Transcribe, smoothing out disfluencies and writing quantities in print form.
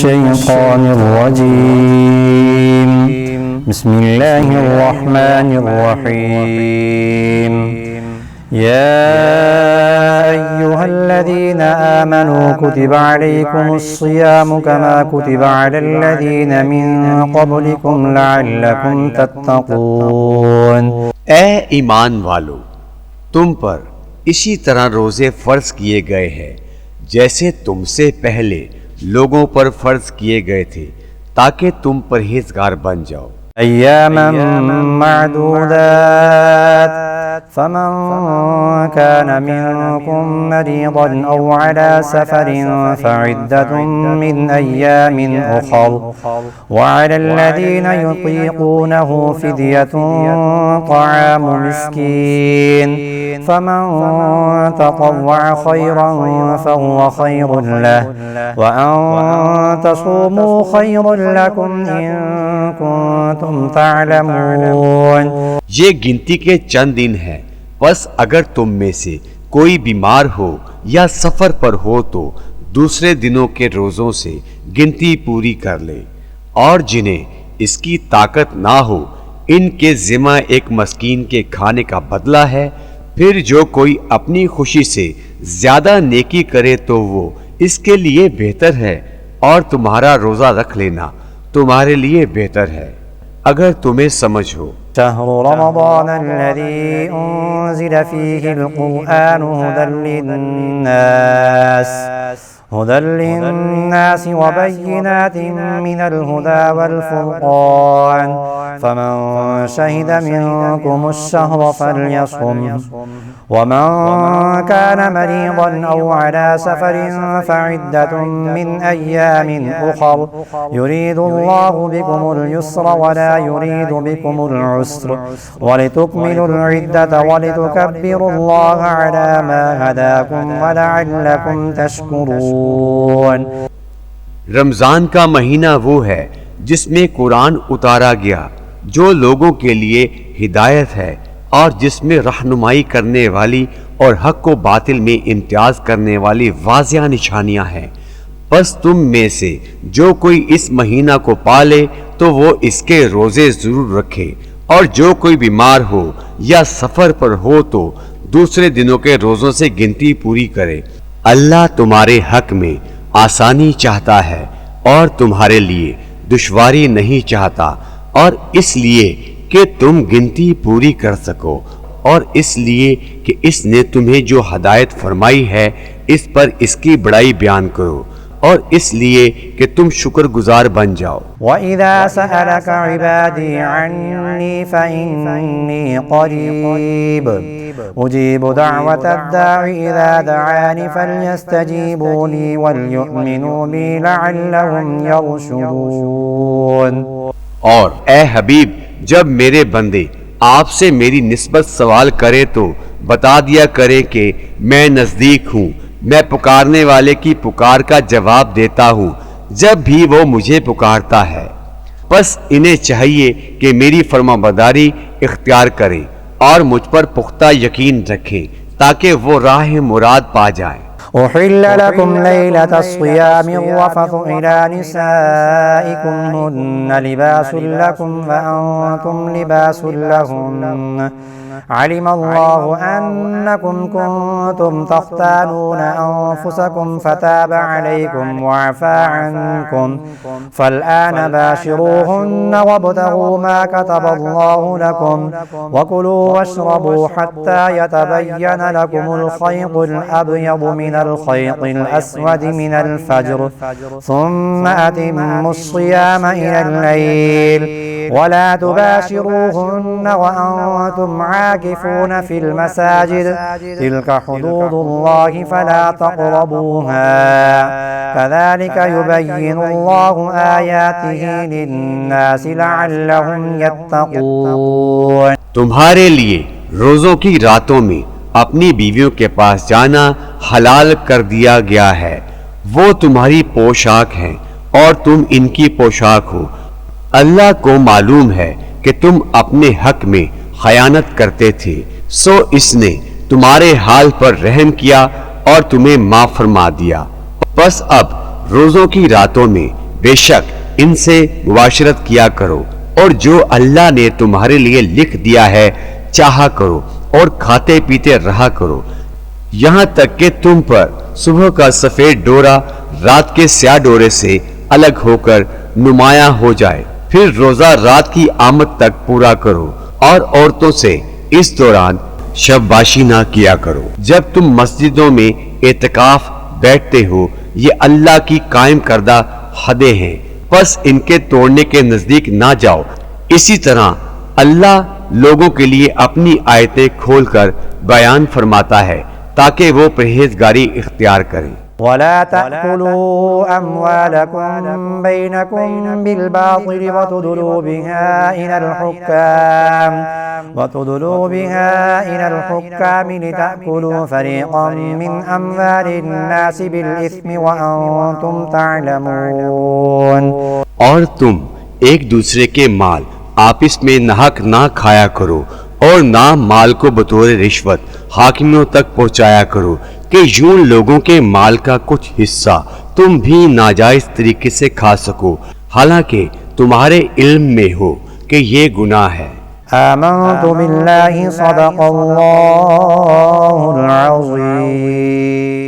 मिनश्शैतानिर रजीम बिस्मिल्लाहिर रहमानिर रहीम या अय्युहल्लज़ीना आमनू कुतिबा अलैकुमुस्सियामु कमा कुतिबा अलल्लज़ीना मिन क़ब्लिकुम लअल्लकुम तत्तक़ून। ए ईमान वालो, तुम पर इसी तरह रोजे फर्ज किए गए हैं जैसे तुमसे पहले लोगों पर फर्ज किए गए थे, ताकि तुम परहेजगार बन जाओ। अय्यामन मअदूदात फमन कान मिनकुम मरीदन औ अला सफरिन फइद्दतुम मिन अय्यामिन उखर व अलल्लज़ीना युतीक़ूनहु फिद्यतुन तआमु मिस्कीन फमन ततव्वअ खैरन फहुव खैरुन लहु व अन तसूमू खैरुन लकुम इन कुंतुम तालमून। ये गिनती के चंद दिन हैं, बस अगर तुम में से कोई बीमार हो या सफर पर हो तो दूसरे दिनों के रोजों से गिनती पूरी कर ले, और जिन्हें इसकी ताकत ना हो इनके जिम्मा एक मस्कीन के खाने का बदला है। फिर जो कोई अपनी खुशी से ज्यादा नेकी करे तो वो इसके लिए बेहतर है, और तुम्हारा रोजा रख लेना तुम्हारे लिए बेहतर है अगर तुम्हें समझ हो। शहरु रमज़ान अल्लज़ी उन्ज़िल फ़ीहिल क़ुरआनु हुदल लिन्नास व बय्यिनातिन मिनल हुदा वल फ़ुरक़ान फमन शहिद मिनकुमुश शहर फ़ल्यसुमहु व मन कान मरीज़न औ अला सफरिन फ़इद्दतुन मिन अय्यामिन उखर युरीदुल्लाहु बिकुमुल युस्र व ला युरीदु बिकुमुल उस्र व लितुकमिलुल इद्दत व लितुकब्बिरुल्लाह अला मा हदाकुम व लअल्लकुम तशकुरून। रमजान का महीना वो है जिसमें कुरान उतारा गया, जो लोगों के लिए हिदायत है और जिसमें रहनुमाई करने वाली और हक को बातिल में इम्तियाज करने वाली वाज़िया निशानियां हैं। बस तुम में से जो कोई इस महीना को पाले तो वो इसके रोजे जरूर रखे, और जो कोई बीमार हो या सफर पर हो तो दूसरे दिनों के रोजों से गिनती पूरी करे। अल्लाह तुम्हारे हक में आसानी चाहता है और तुम्हारे लिए दुश्वारी नहीं चाहता, और इसलिए कि तुम गिनती पूरी कर सको, और इसलिए कि इसने तुम्हें जो हदायत फरमाई है इस पर इसकी बड़ाई बयान करो, और इसलिए कि तुम शुक्रगुजार बन जाओ। वइज़ा सअलक इबादी अन्नी फ़इन्नी क़रीब उजीबु दअवतद्दाइ इज़ा दअानी फ़ल्यस्तजीबू ली वलयुमिनू बी लअल्लहुम यरशुदून। और ए हबीब, जब मेरे बंदे आपसे मेरी निस्बत सवाल करे तो बता दिया करे कि मैं नज़दीक हूँ, मैं पुकारने वाले की पुकार का जवाब देता हूँ जब भी वो मुझे पुकारता है। बस इन्हें चाहिए कि मेरी फरमाबरदारी इख्तियार करें और मुझ पर पुख्ता यकीन रखें ताकि वो राह मुराद पा जाएं। उहिल्ल लकुम लैलतस्सियामि रफ़फ़ु इला निसाइकुम हुन्ना लिबासुल लकुम व अंतुम लिबासुल लहुन्न अलिमल्लाहु अन्नकुम कुंतुम तख्तानूना अंफुसकुम फताब अलैकुम वअफ़ा अन्कुम फ़लआन बाशिरूहुन्न वब्तगू मा कतबल्लाहु लकुम वकुलू वश्रबू हत्ता यतबय्यन लकुमुल ख़य्तुल अब्यदु मिनल ख़य्तिल अस्वदि मिनल फ़ज्र सुम्मा अतिम्मुस सियाम इलल लैल वला तुबाशिरूहुन्न वअंतुम आकिफून फिल मसाजिद तिल्का हुदूदुल्लाहि फला तक़रबूहा कज़ालिका युबय्यिनुल्लाहु आयातिहि लिन्नासि लअल्लहुम यत्तक़ून। तुम्हारे लिए रोजों की रातों में अपनी बीवियों के पास जाना हलाल कर दिया गया है। वो तुम्हारी पोशाक हैं और तुम इनकी पोशाक हो। अल्लाह को मालूम है कि तुम अपने हक में खयानत करते थे, सो इसने तुम्हारे हाल पर रहम किया और तुम्हें माफ फरमा दिया। बस अब रोजों की रातों में बेशक इनसे मुबाशरत किया करो और जो अल्लाह ने तुम्हारे लिए लिख दिया है चाहा करो और खाते पीते रहा करो, यहाँ तक कि तुम पर सुबह का सफेद डोरा रात के स्याह डोरे से अलग होकर नुमाया हो जाए। फिर रोजा रात की आमद तक पूरा करो और औरतों से इस दौरान शबबाशी ना किया करो। जब तुम मस्जिदों में एतकाफ बैठते हो, ये अल्लाह की कायम करदा हदें हैं, बस इनके तोड़ने के नजदीक ना जाओ। इसी तरह अल्लाह लोगों के लिए अपनी आयतें खोलकर बयान फरमाता है ताकि वो परहेजगारी इख्तियार करें। वला तअकुलू अम्वालकुम बैनकुम बिलबातिल वतुदलू बिहा इलल हुक्काम लितअकुलू फरीक़न मिन अम्वालिन नासि बिल-इस्मि व अंतुम तअलमून। और तुम एक दूसरे के माल आपस में नाहक ना खाया करो और ना माल को बतौर रिश्वत हाकिमों तक पहुंचाया करो कि यूं लोगों के माल का कुछ हिस्सा तुम भी नाजायज तरीके से खा सको, हालांकि तुम्हारे इल्म में हो कि ये गुनाह है। आमन्तु बिल्लाहि सदक़ल्लाहुल अज़ीम।